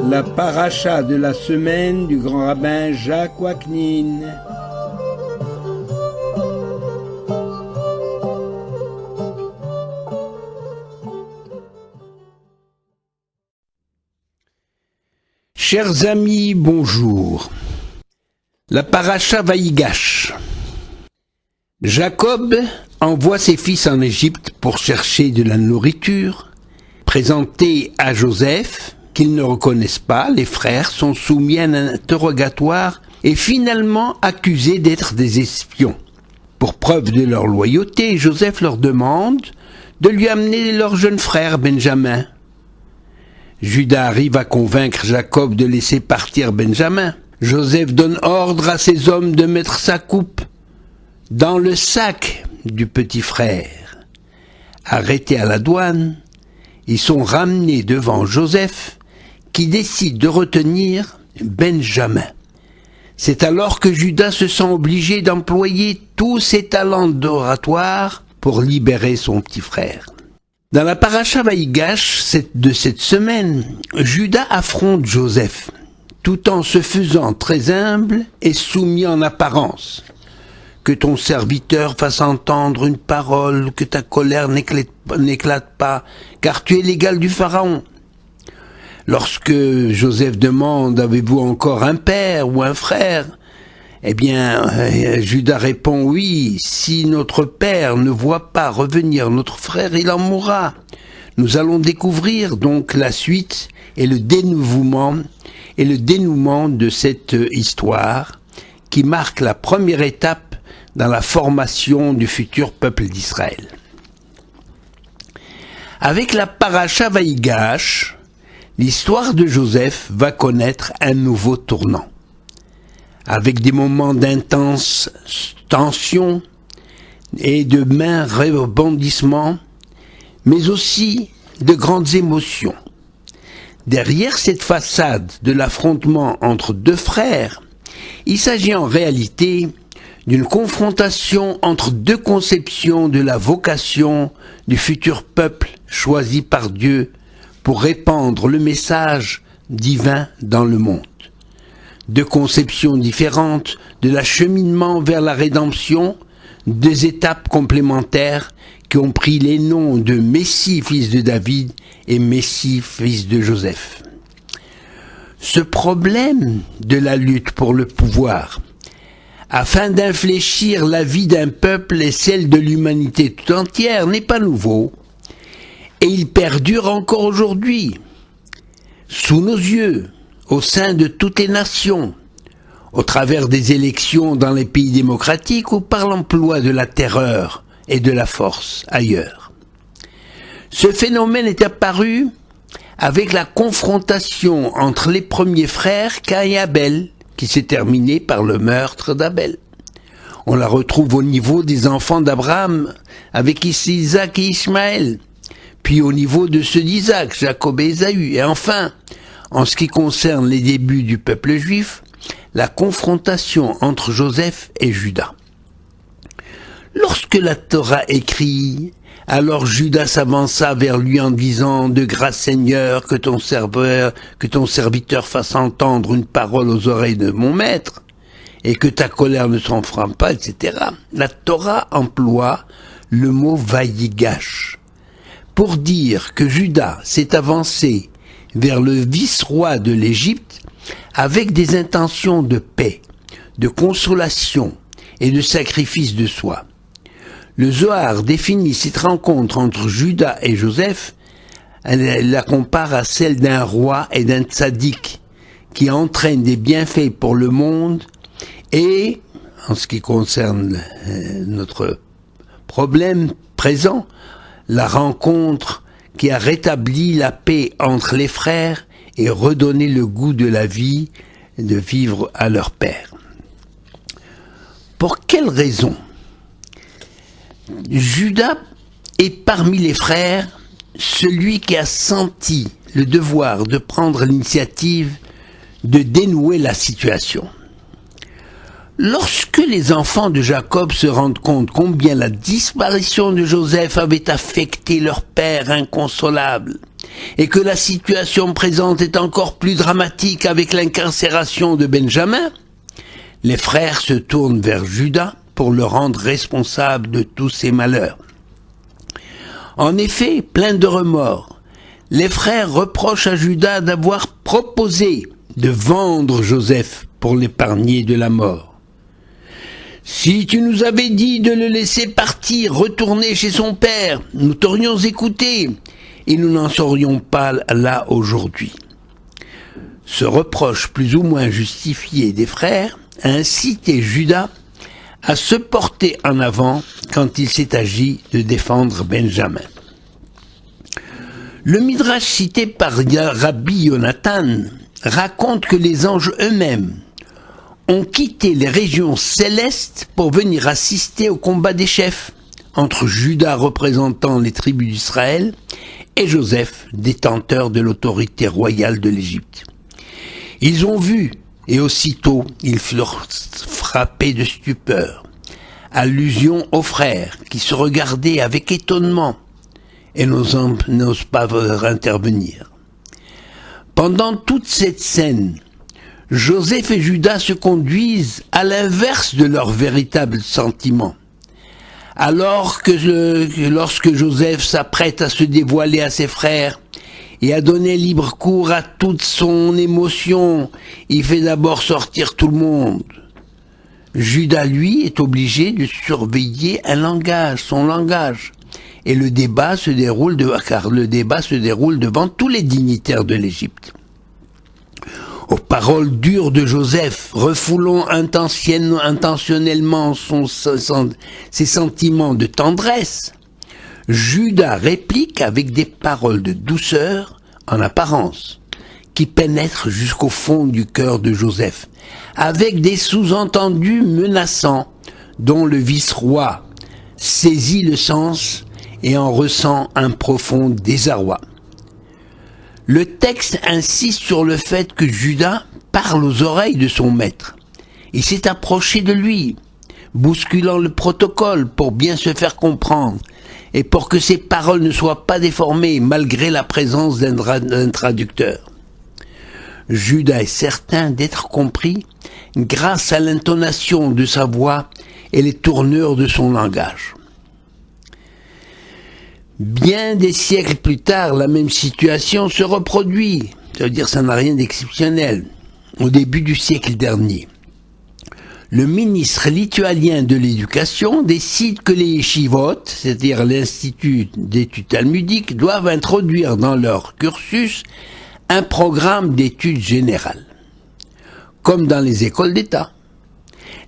La paracha de la semaine du grand rabbin Jacques Waknin. Chers amis, bonjour. La paracha Vaïgash. Jacob envoie ses fils en Égypte pour chercher de la nourriture. Présentés à Joseph, qu'ils ne reconnaissent pas, les frères sont soumis à un interrogatoire et finalement accusés d'être des espions. Pour preuve de leur loyauté, Joseph leur demande de lui amener leur jeune frère Benjamin. Judas arrive à convaincre Jacob de laisser partir Benjamin. Joseph donne ordre à ses hommes de mettre sa coupe dans le sac du petit frère. Arrêtés à la douane, ils sont ramenés devant Joseph qui décide de retenir Benjamin. C'est alors que Judas se sent obligé d'employer tous ses talents d'oratoire pour libérer son petit frère. Dans la paracha Vaïgash de cette semaine, Judas affronte Joseph, tout en se faisant très humble et soumis en apparence. Que ton serviteur fasse entendre une parole, que ta colère n'éclate pas, car tu es l'égal du Pharaon. Lorsque Joseph demande « Avez-vous encore un père ou un frère ?» Eh bien, Judas répond « Oui, si notre père ne voit pas revenir notre frère, il en mourra. » Nous allons découvrir donc la suite et le dénouement de cette histoire qui marque la première étape dans la formation du futur peuple d'Israël. Avec la paracha Vaïgash, l'histoire de Joseph va connaître un nouveau tournant. Avec des moments d'intense tension et de maints rebondissements, mais aussi de grandes émotions. Derrière cette façade de l'affrontement entre deux frères, il s'agit en réalité d'une confrontation entre deux conceptions de la vocation du futur peuple choisi par Dieu pour répandre le message divin dans le monde. Deux conceptions différentes de l'acheminement vers la rédemption, deux étapes complémentaires qui ont pris les noms de Messie, fils de David, et Messie, fils de Joseph. Ce problème de la lutte pour le pouvoir, afin d'infléchir la vie d'un peuple et celle de l'humanité tout entière, n'est pas nouveau, et il perdure encore aujourd'hui, sous nos yeux, au sein de toutes les nations, au travers des élections dans les pays démocratiques ou par l'emploi de la terreur et de la force ailleurs. Ce phénomène est apparu avec la confrontation entre les premiers frères Caïn et Abel, qui s'est terminée par le meurtre d'Abel. On la retrouve au niveau des enfants d'Abraham avec Isaac et Ismaël, puis au niveau de ceux d'Isaac, Jacob et Ésaü, et enfin, en ce qui concerne les débuts du peuple juif, la confrontation entre Joseph et Judas. Lorsque la Torah écrit, alors Judas s'avança vers lui en disant « De grâce Seigneur, que ton serviteur fasse entendre une parole aux oreilles de mon maître, et que ta colère ne s'enflamme pas, etc. » La Torah emploie le mot « Vaïgash » pour dire que Judas s'est avancé vers le vice-roi de l'Égypte avec des intentions de paix, de consolation et de sacrifice de soi. Le Zohar définit cette rencontre entre Judas et Joseph, elle la compare à celle d'un roi et d'un tzaddik qui entraîne des bienfaits pour le monde et, en ce qui concerne notre problème présent, la rencontre qui a rétabli la paix entre les frères et redonné le goût de la vie, de vivre à leur père. Pour quelle raison Judas est parmi les frères celui qui a senti le devoir de prendre l'initiative de dénouer la situation. Lorsque les enfants de Jacob se rendent compte combien la disparition de Joseph avait affecté leur père inconsolable et que la situation présente est encore plus dramatique avec l'incarcération de Benjamin, les frères se tournent vers Judas pour le rendre responsable de tous ses malheurs. En effet, plein de remords, les frères reprochent à Judas d'avoir proposé de vendre Joseph pour l'épargner de la mort. « Si tu nous avais dit de le laisser partir, retourner chez son père, nous t'aurions écouté et nous n'en serions pas là aujourd'hui. » Ce reproche plus ou moins justifié des frères a incité Judas à se porter en avant quand il s'est agi de défendre Benjamin. Le Midrash cité par Rabbi Yonatan raconte que les anges eux-mêmes ont quitté les régions célestes pour venir assister au combat des chefs entre Judas représentant les tribus d'Israël et Joseph, détenteur de l'autorité royale de l'Égypte. Ils ont vu, et aussitôt ils furent frappés de stupeur. Allusion aux frères qui se regardaient avec étonnement et n'osent pas intervenir. Pendant toute cette scène, Joseph et Judas se conduisent à l'inverse de leurs véritables sentiments. Alors que lorsque Joseph s'apprête à se dévoiler à ses frères et à donner libre cours à toute son émotion, il fait d'abord sortir tout le monde. Judas, lui, est obligé de surveiller son langage. Et le débat se déroule devant tous les dignitaires de l'Égypte. Aux paroles dures de Joseph, refoulant intentionnellement ses sentiments de tendresse, Judas réplique avec des paroles de douceur en apparence, qui pénètrent jusqu'au fond du cœur de Joseph, avec des sous-entendus menaçants dont le vice-roi saisit le sens et en ressent un profond désarroi. Le texte insiste sur le fait que Judas parle aux oreilles de son maître. Il s'est approché de lui, bousculant le protocole pour bien se faire comprendre et pour que ses paroles ne soient pas déformées malgré la présence d'un traducteur. Judas est certain d'être compris grâce à l'intonation de sa voix et les tournures de son langage. Bien des siècles plus tard, la même situation se reproduit. Ça veut dire ça n'a rien d'exceptionnel. Au début du siècle dernier, le ministre lituanien de l'Éducation décide que les yeshivot, c'est-à-dire l'Institut d'études talmudiques, doivent introduire dans leur cursus un programme d'études générales, comme dans les écoles d'État.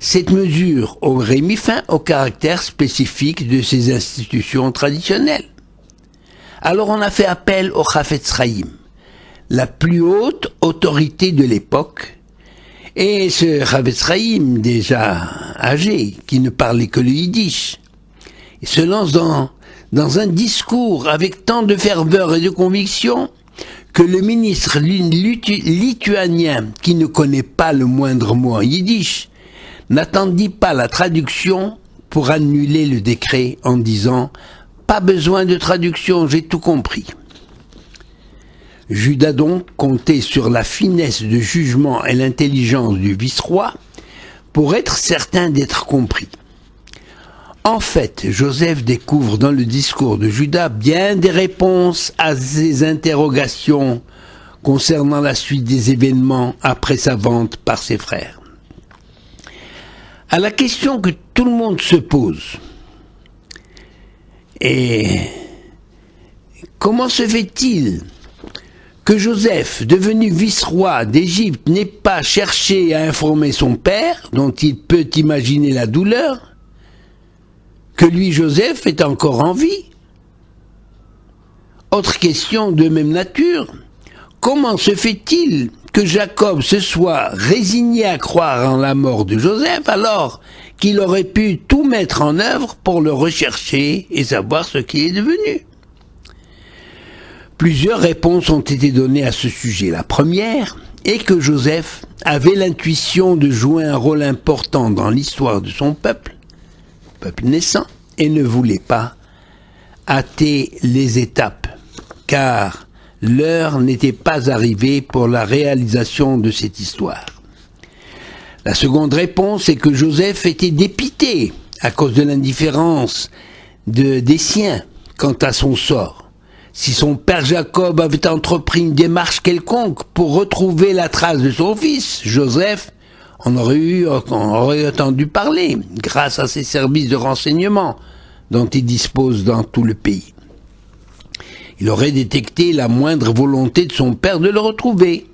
Cette mesure aurait mis fin au caractère spécifique de ces institutions traditionnelles. Alors on a fait appel au Chafetz Chaim, la plus haute autorité de l'époque, et ce Chafetz Chaim, déjà âgé, qui ne parlait que le yiddish, se lance dans un discours avec tant de ferveur et de conviction que le ministre lituanien, qui ne connaît pas le moindre mot en yiddish, n'attendit pas la traduction pour annuler le décret en disant « Pas besoin de traduction, j'ai tout compris ». Judas donc comptait sur la finesse de jugement et l'intelligence du vice-roi pour être certain d'être compris. En fait, Joseph découvre dans le discours de Judas bien des réponses à ses interrogations concernant la suite des événements après sa vente par ses frères. À la question que tout le monde se pose, et comment se fait-il que Joseph, devenu vice-roi d'Égypte, n'ait pas cherché à informer son père, dont il peut imaginer la douleur, que lui, Joseph, est encore en vie? Autre question de même nature, comment se fait-il que Jacob se soit résigné à croire en la mort de Joseph alors qu'il aurait pu tout mettre en œuvre pour le rechercher et savoir ce qu'il est devenu? Plusieurs réponses ont été données à ce sujet. La première est que Joseph avait l'intuition de jouer un rôle important dans l'histoire de son peuple naissant, et ne voulait pas hâter les étapes, car l'heure n'était pas arrivée pour la réalisation de cette histoire. La seconde réponse est que Joseph était dépité à cause de l'indifférence des siens quant à son sort. Si son père Jacob avait entrepris une démarche quelconque pour retrouver la trace de son fils, Joseph, on aurait entendu parler grâce à ses services de renseignement dont il dispose dans tout le pays. Il aurait détecté la moindre volonté de son père de le retrouver.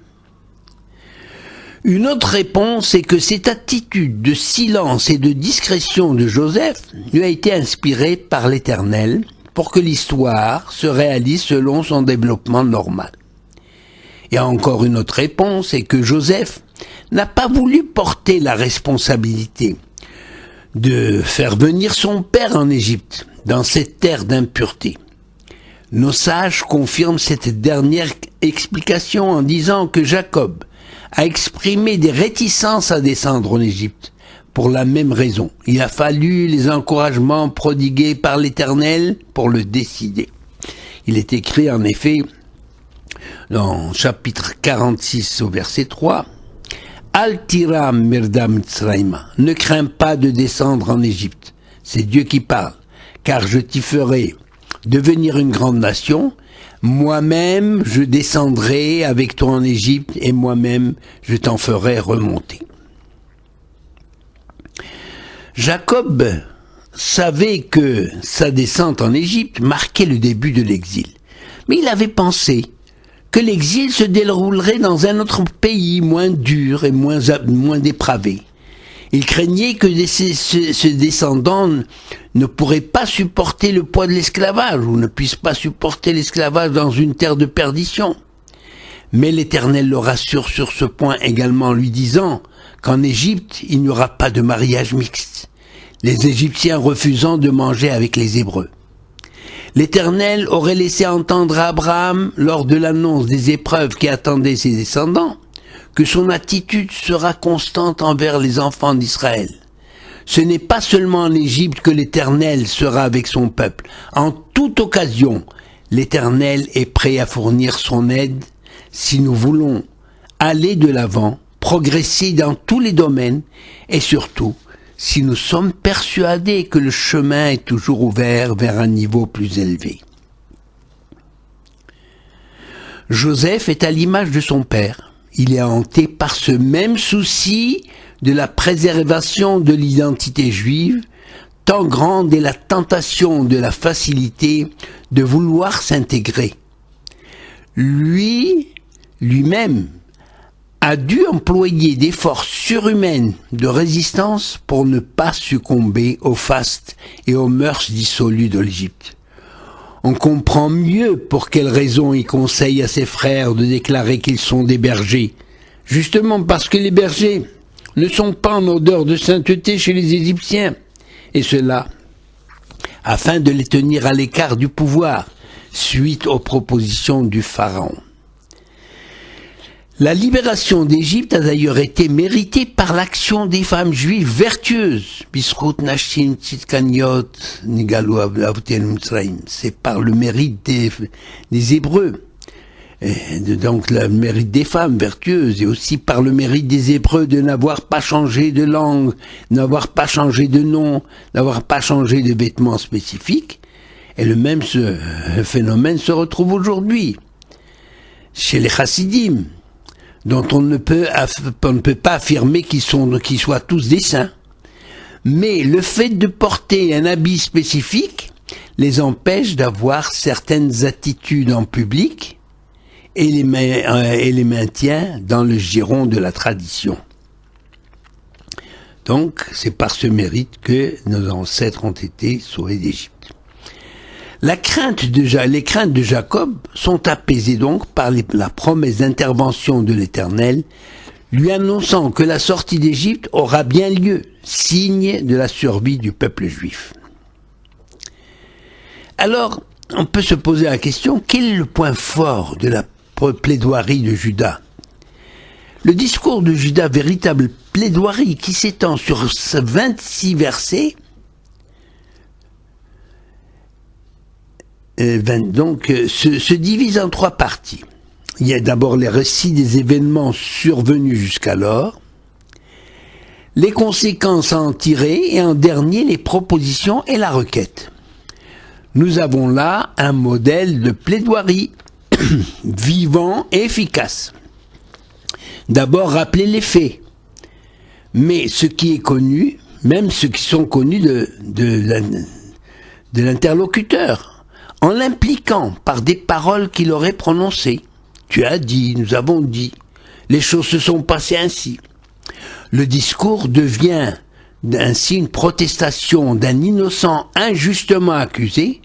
Une autre réponse est que cette attitude de silence et de discrétion de Joseph lui a été inspirée par l'Éternel pour que l'histoire se réalise selon son développement normal. Et encore une autre réponse est que Joseph n'a pas voulu porter la responsabilité de faire venir son père en Égypte, dans cette terre d'impureté. Nos sages confirment cette dernière explication en disant que Jacob a exprimé des réticences à descendre en Égypte pour la même raison. Il a fallu les encouragements prodigués par l'Éternel pour le décider. Il est écrit en effet dans chapitre 46 au verset 3, Al tiram mirda Mitzrayma, ne crains pas de descendre en Égypte, c'est Dieu qui parle, car je t'y ferai devenir une grande nation, moi-même je descendrai avec toi en Égypte et moi-même je t'en ferai remonter. Jacob savait que sa descente en Égypte marquait le début de l'exil, mais il avait pensé que l'exil se déroulerait dans un autre pays moins dur et moins dépravé. Il craignait que ses descendants ne pourraient pas supporter le poids de l'esclavage ou ne puissent pas supporter l'esclavage dans une terre de perdition. Mais l'Éternel le rassure sur ce point également, lui disant qu'en Égypte, il n'y aura pas de mariage mixte, les Égyptiens refusant de manger avec les Hébreux. L'Éternel aurait laissé entendre à Abraham, lors de l'annonce des épreuves qui attendaient ses descendants, que son attitude sera constante envers les enfants d'Israël. Ce n'est pas seulement en Égypte que l'Éternel sera avec son peuple. En toute occasion, l'Éternel est prêt à fournir son aide si nous voulons aller de l'avant, progresser dans tous les domaines et surtout, si nous sommes persuadés que le chemin est toujours ouvert vers un niveau plus élevé. Joseph est à l'image de son père. Il est hanté par ce même souci de la préservation de l'identité juive, tant grande est la tentation de la facilité de vouloir s'intégrer. Lui-même, a dû employer des forces surhumaines de résistance pour ne pas succomber au faste et aux mœurs dissolues de l'Égypte. On comprend mieux pour quelles raisons il conseille à ses frères de déclarer qu'ils sont des bergers, justement parce que les bergers ne sont pas en odeur de sainteté chez les Égyptiens, et cela afin de les tenir à l'écart du pouvoir, suite aux propositions du Pharaon. La libération d'Égypte a d'ailleurs été méritée par l'action des femmes juives vertueuses. C'est par le mérite des Hébreux. Donc le mérite des femmes vertueuses et aussi par le mérite des Hébreux de n'avoir pas changé de langue, n'avoir pas changé de nom, n'avoir pas changé de vêtements spécifiques. Et le même phénomène se retrouve aujourd'hui chez les chassidim, dont on ne peut pas affirmer qu'ils soient tous des saints. Mais le fait de porter un habit spécifique les empêche d'avoir certaines attitudes en public et les maintient dans le giron de la tradition. Donc, c'est par ce mérite que nos ancêtres ont été sauvés d'Égypte. Les craintes de Jacob sont apaisées donc par la promesse d'intervention de l'Éternel, lui annonçant que la sortie d'Égypte aura bien lieu, signe de la survie du peuple juif. Alors, on peut se poser la question, quel est le point fort de la plaidoirie de Judas ? Le discours de Judas, véritable plaidoirie qui s'étend sur 26 versets, se divise en 3 parties. Il y a d'abord les récits des événements survenus jusqu'alors, les conséquences à en tirer et en dernier les propositions et la requête. Nous avons là un modèle de plaidoirie vivant et efficace. D'abord rappeler les faits, mais ce qui est connu, même ceux qui sont connus de l'interlocuteur, en l'impliquant par des paroles qu'il aurait prononcées. Tu as dit, nous avons dit, les choses se sont passées ainsi. Le discours devient ainsi une protestation d'un innocent injustement accusé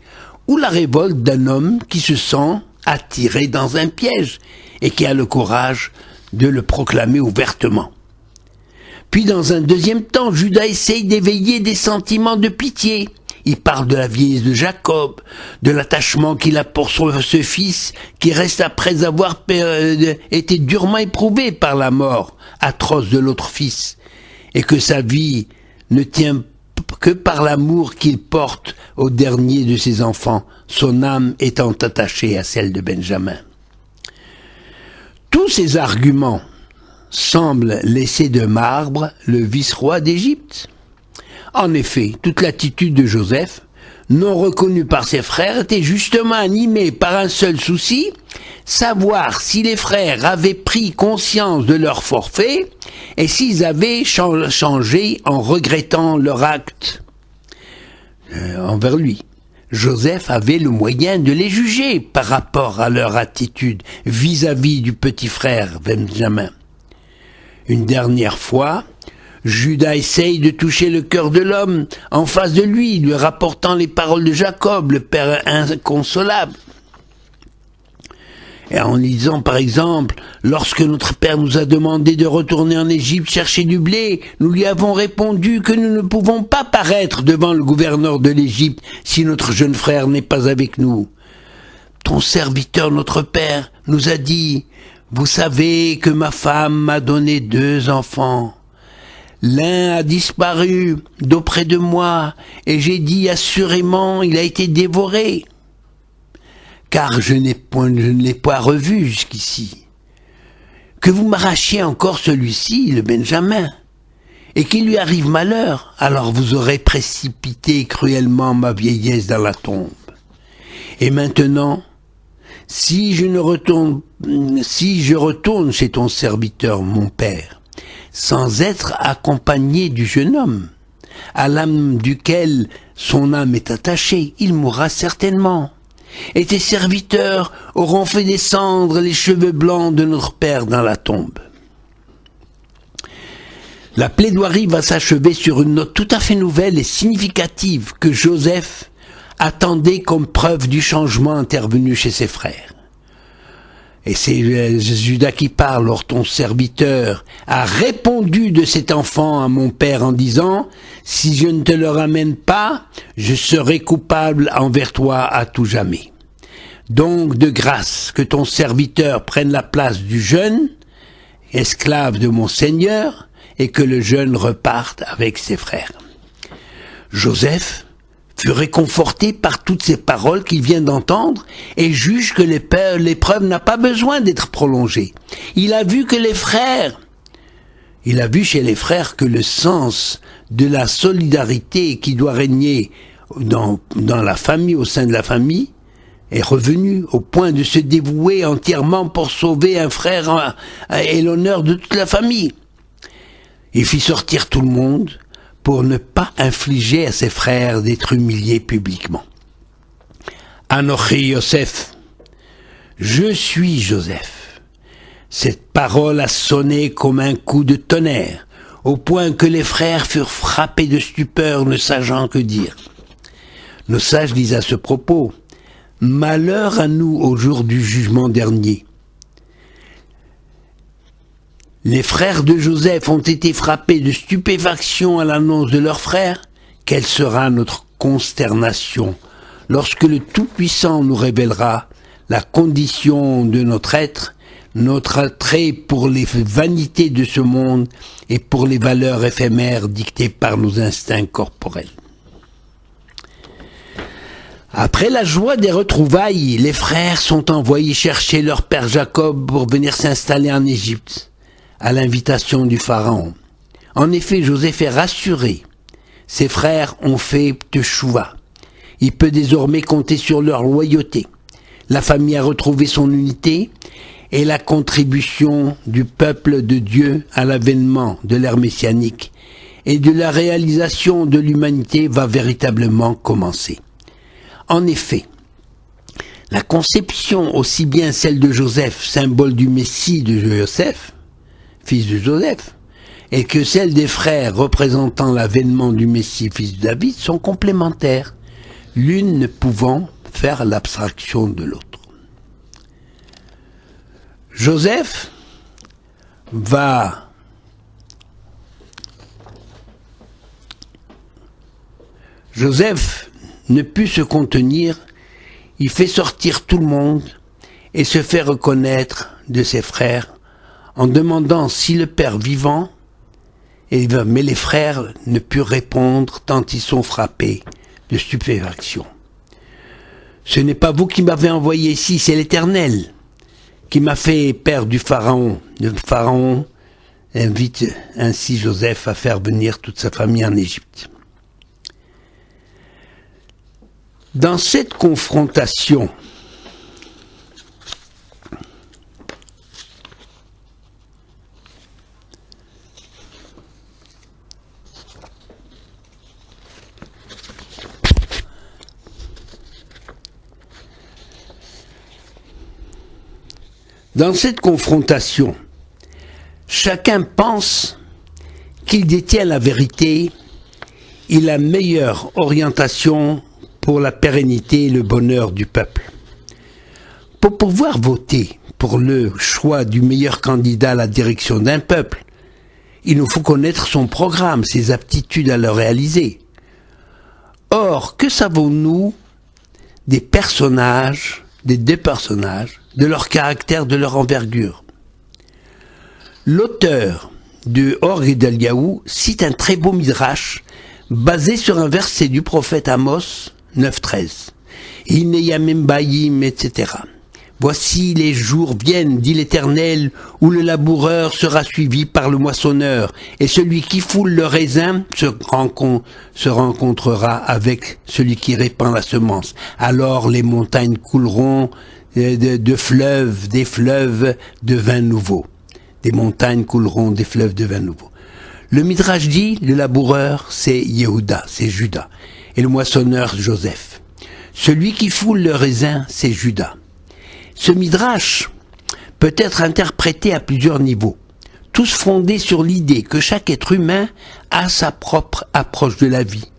ou la révolte d'un homme qui se sent attiré dans un piège et qui a le courage de le proclamer ouvertement. Puis dans un deuxième temps, Judas essaye d'éveiller des sentiments de pitié. Il parle de la vieillesse de Jacob, de l'attachement qu'il a pour ce fils qui reste après avoir été durement éprouvé par la mort atroce de l'autre fils, et que sa vie ne tient que par l'amour qu'il porte au dernier de ses enfants, son âme étant attachée à celle de Benjamin. Tous ces arguments semblent laisser de marbre le vice-roi d'Égypte. En effet, toute l'attitude de Joseph, non reconnue par ses frères, était justement animée par un seul souci, savoir si les frères avaient pris conscience de leur forfait et s'ils avaient changé en regrettant leur acte envers lui. Joseph avait le moyen de les juger par rapport à leur attitude vis-à-vis du petit frère Benjamin. Une dernière fois, Judas essaye de toucher le cœur de l'homme en face de lui, lui rapportant les paroles de Jacob, le père inconsolable. Et en lisant par exemple, lorsque notre père nous a demandé de retourner en Égypte chercher du blé, nous lui avons répondu que nous ne pouvons pas paraître devant le gouverneur de l'Égypte si notre jeune frère n'est pas avec nous. Ton serviteur, notre père, nous a dit, vous savez que ma femme m'a donné 2 enfants. L'un a disparu d'auprès de moi, et j'ai dit assurément, il a été dévoré. Car je ne l'ai pas revu jusqu'ici. Que vous m'arrachiez encore celui-ci, le Benjamin, et qu'il lui arrive malheur, alors vous aurez précipité cruellement ma vieillesse dans la tombe. Et maintenant, si je retourne chez ton serviteur, mon père, sans être accompagné du jeune homme, à l'âme duquel son âme est attachée, il mourra certainement. Et tes serviteurs auront fait descendre les cheveux blancs de notre père dans la tombe. La plaidoirie va s'achever sur une note tout à fait nouvelle et significative que Joseph attendait comme preuve du changement intervenu chez ses frères. Et c'est Judas qui parle. Or ton serviteur a répondu de cet enfant à mon père en disant, si je ne te le ramène pas, je serai coupable envers toi à tout jamais. Donc de grâce que ton serviteur prenne la place du jeune, esclave de mon Seigneur, et que le jeune reparte avec ses frères. Joseph fut réconforté par toutes ces paroles qu'il vient d'entendre et juge que l'épreuve n'a pas besoin d'être prolongée. Il a vu chez les frères que le sens de la solidarité qui doit régner dans la famille, au sein de la famille, est revenu au point de se dévouer entièrement pour sauver un frère et l'honneur de toute la famille. Il fit sortir tout le monde pour ne pas infliger à ses frères d'être humiliés publiquement. Anochi Yosef, je suis Joseph. Cette parole a sonné comme un coup de tonnerre, au point que les frères furent frappés de stupeur, ne sachant que dire. Nos sages disent à ce propos, « Malheur à nous au jour du jugement dernier ». Les frères de Joseph ont été frappés de stupéfaction à l'annonce de leur frère. Quelle sera notre consternation lorsque le Tout-Puissant nous révélera la condition de notre être, notre attrait pour les vanités de ce monde et pour les valeurs éphémères dictées par nos instincts corporels. Après la joie des retrouvailles, les frères sont envoyés chercher leur père Jacob pour venir s'installer en Égypte, à l'invitation du Pharaon. En effet, Joseph est rassuré. Ses frères ont fait teshuva. Il peut désormais compter sur leur loyauté. La famille a retrouvé son unité et la contribution du peuple de Dieu à l'avènement de l'ère messianique et de la réalisation de l'humanité va véritablement commencer. En effet, la conception, aussi bien celle de Joseph, symbole du Messie de Joseph, fils de Joseph, et que celle des frères représentant l'avènement du Messie, fils de David, sont complémentaires, l'une ne pouvant faire l'abstraction de l'autre. Joseph ne put se contenir, il fait sortir tout le monde et se fait reconnaître de ses frères en demandant si le père vivant, mais les frères ne purent répondre tant ils sont frappés de stupéfaction. Ce n'est pas vous qui m'avez envoyé ici, c'est l'Éternel qui m'a fait père du Pharaon. Le Pharaon invite ainsi Joseph à faire venir toute sa famille en Égypte. Dans cette confrontation, chacun pense qu'il détient la vérité et la meilleure orientation pour la pérennité et le bonheur du peuple. Pour pouvoir voter pour le choix du meilleur candidat à la direction d'un peuple, il nous faut connaître son programme, ses aptitudes à le réaliser. Or, que savons-nous des deux personnages, de leur caractère, de leur envergure? L'auteur de Or Gedaliahu cite un très beau midrash basé sur un verset du prophète Amos 9.13. Ineyamim bayim, etc. Voici les jours viennent, dit l'Éternel, où le laboureur sera suivi par le moissonneur, et celui qui foule le raisin se rencontrera avec celui qui répand la semence. Alors les montagnes couleront des fleuves de vin nouveau. Des montagnes couleront des fleuves de vin nouveau. Le Midrash dit, le laboureur, c'est Yehuda, c'est Juda, et le moissonneur, Joseph. Celui qui foule le raisin, c'est Juda. Ce Midrash peut être interprété à plusieurs niveaux, tous fondés sur l'idée que chaque être humain a sa propre approche de la vie,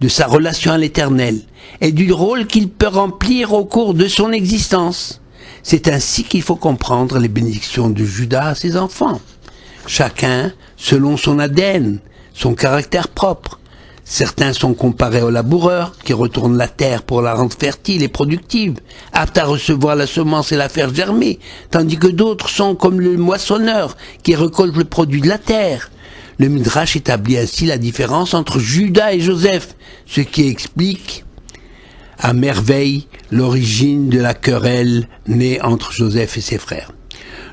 de sa relation à l'Éternel, et du rôle qu'il peut remplir au cours de son existence. C'est ainsi qu'il faut comprendre les bénédictions de Juda à ses enfants. Chacun selon son ADN, son caractère propre. Certains sont comparés aux laboureurs qui retournent la terre pour la rendre fertile et productive, aptes à recevoir la semence et la faire germer, tandis que d'autres sont comme le moissonneur qui récolte le produit de la terre. Le Midrash établit ainsi la différence entre Juda et Joseph, ce qui explique à merveille l'origine de la querelle née entre Joseph et ses frères.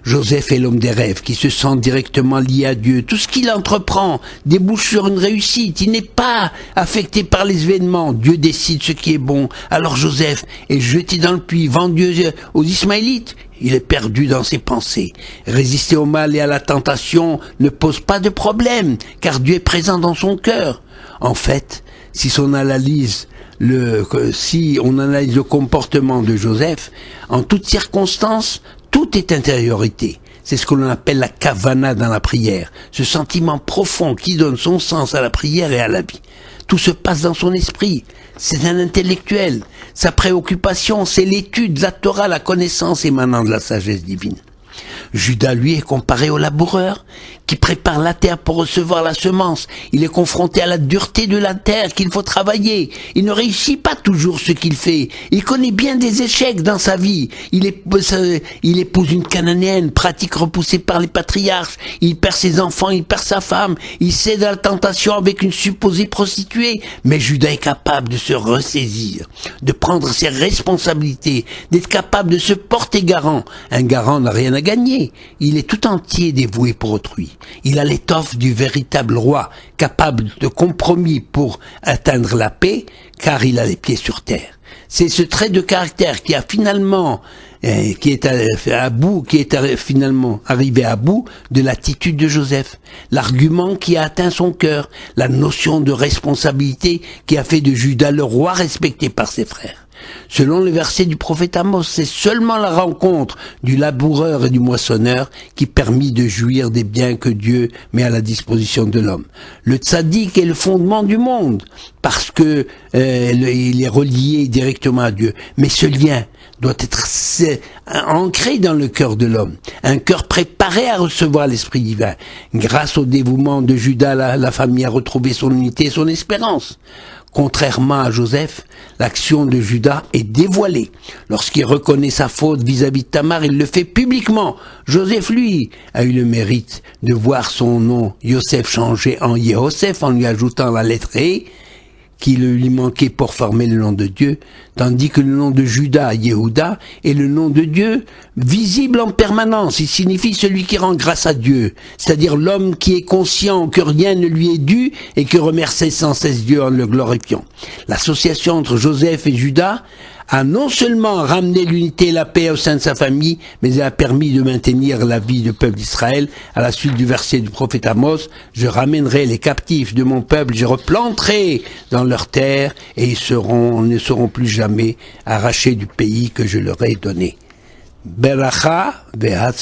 Joseph est l'homme des rêves qui se sent directement lié à Dieu. Tout ce qu'il entreprend débouche sur une réussite. Il n'est pas affecté par les événements. Dieu décide ce qui est bon. Alors Joseph est jeté dans le puits, vendu aux Ismaélites. Il est perdu dans ses pensées. Résister au mal et à la tentation ne pose pas de problème, car Dieu est présent dans son cœur. En fait, si on analyse le comportement de Joseph, en toutes circonstances, tout est intériorité. C'est ce que l'on appelle la kavana dans la prière. Ce sentiment profond qui donne son sens à la prière et à la vie. Tout se passe dans son esprit. C'est un intellectuel. Sa préoccupation, c'est l'étude, la Torah, la connaissance émanant de la sagesse divine. Judas, lui, est comparé au laboureur qui prépare la terre pour recevoir la semence. Il est confronté à la dureté de la terre qu'il faut travailler. Il ne réussit pas toujours ce qu'il fait. Il connaît bien des échecs dans sa vie. Il épouse une cananéenne, pratique repoussée par les patriarches. Il perd ses enfants, il perd sa femme. Il cède à la tentation avec une supposée prostituée. Mais Judas est capable de se ressaisir, de prendre ses responsabilités, d'être capable de se porter garant. Un garant n'a rien à gagner. Il est tout entier dévoué pour autrui. Il a l'étoffe du véritable roi, capable de compromis pour atteindre la paix, car il a les pieds sur terre. C'est ce trait de caractère qui a finalement, finalement arrivé à bout de l'attitude de Joseph. L'argument qui a atteint son cœur, la notion de responsabilité qui a fait de Judas le roi respecté par ses frères. Selon le verset du prophète Amos, c'est seulement la rencontre du laboureur et du moissonneur qui permit de jouir des biens que Dieu met à la disposition de l'homme. Le tzaddik est le fondement du monde parce que il est relié directement à Dieu. Mais ce lien doit être ancré dans le cœur de l'homme, un cœur préparé à recevoir l'Esprit divin. Grâce au dévouement de Judas, la famille a retrouvé son unité et son espérance. Contrairement à Joseph, l'action de Judas est dévoilée. Lorsqu'il reconnaît sa faute vis-à-vis de Tamar, il le fait publiquement. Joseph, lui, a eu le mérite de voir son nom Yosef changé en Yehoseph en lui ajoutant la lettre E, qui lui manquait pour former le nom de Dieu, tandis que le nom de Judas, Yehuda, est le nom de Dieu visible en permanence. Il signifie celui qui rend grâce à Dieu, c'est-à-dire l'homme qui est conscient que rien ne lui est dû et qui remercie sans cesse Dieu en le glorifiant. L'association entre Joseph et Judas a non seulement ramené l'unité et la paix au sein de sa famille, mais elle a permis de maintenir la vie du peuple d'Israël. À la suite du verset du prophète Amos, je ramènerai les captifs de mon peuple, je replanterai dans leur terre et ils ne seront plus jamais arrachés du pays que je leur ai donné. Beracha ve'atzlacha.